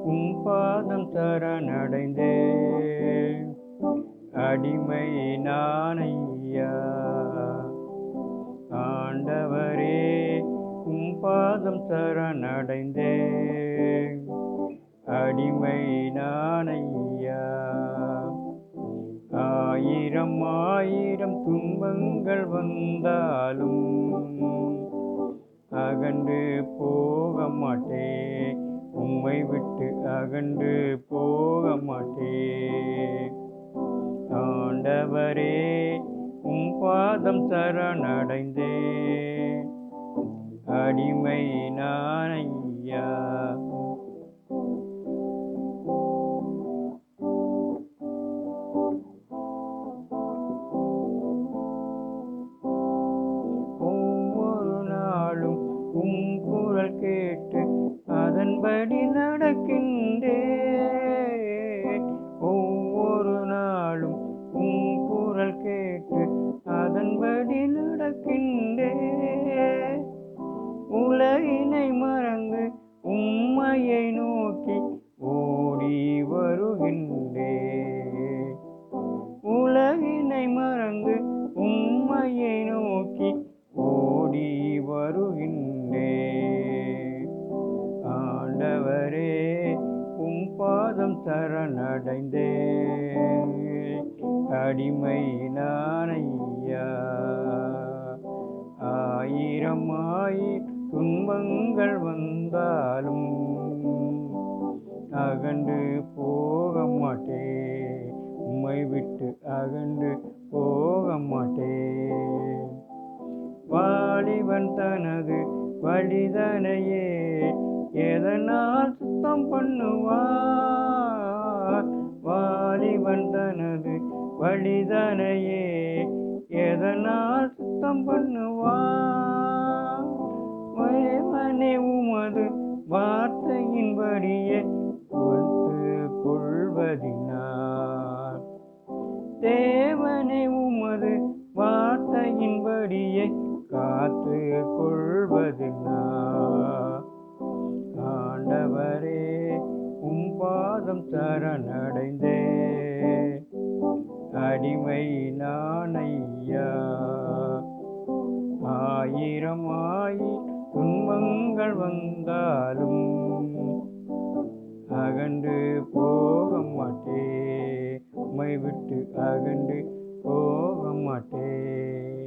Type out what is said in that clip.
உம் பாதம் சரணடைந்தேன். அடிமை நானையா ஆண்டவரே, உம் பாதம் சரணடைந்தேன். அடிமை நானையா. ஆயிரம் ஆயிரம் துன்பங்கள் வந்தாலும் அகன்று போக மாட்டேன். உம்மை விட்டு அகன்று போக மாட்டேன். ஆண்டவரே, உம் பாதம் சரணடைந்தேன். அடிமை நானையா. ஒவ்வொரு நாளும் உம் குரல் கேட்டு அதன்படி நடக்கின்றேன். ஒவ்வொரு நாளும் உம் குரல் கேட்டு அதன்படி நடக்கின்றேன். உலகினை மறந்து உம்மையை நோக்கி ஓடி வருகின்றேன். உலகினை மறந்து உம்மையை நோக்கி ஓடி வருகின்றேன். ஆண்டவரே, உம் பாதம் சரணடைந்தேன். அடிமை நானையா. ஆயிரம் ஆயிரம் துன்பங்கள் வந்தாலும் அகன்று போக மாட்டேன். உம்மை விட்டு அகன்று போக மாட்டேன். வாலிபன் தனது வழிதனையே எதனால் சுத்தம் பண்ணுவார்? வாலிபன் தனது வழிதனையே எதனால் சுத்தம் பண்ணுவார்? தேவனே, உமது வார்த்தையின்படியே கொடுத்து கொள்வதினார். தேவனே, உமது வார்த்தையின்படியே காத்து கொள்வதினார். ஆண்டவரே, உம் பாதம் சரணடைந்தேன். அடிமை நானையா. ஆயிரம் ஆயிரம் துன்பங்கள் வந்தாலும் அகன்று போக மாட்டேன். உம்மை விட்டு அகன்று போக மாட்டேன்.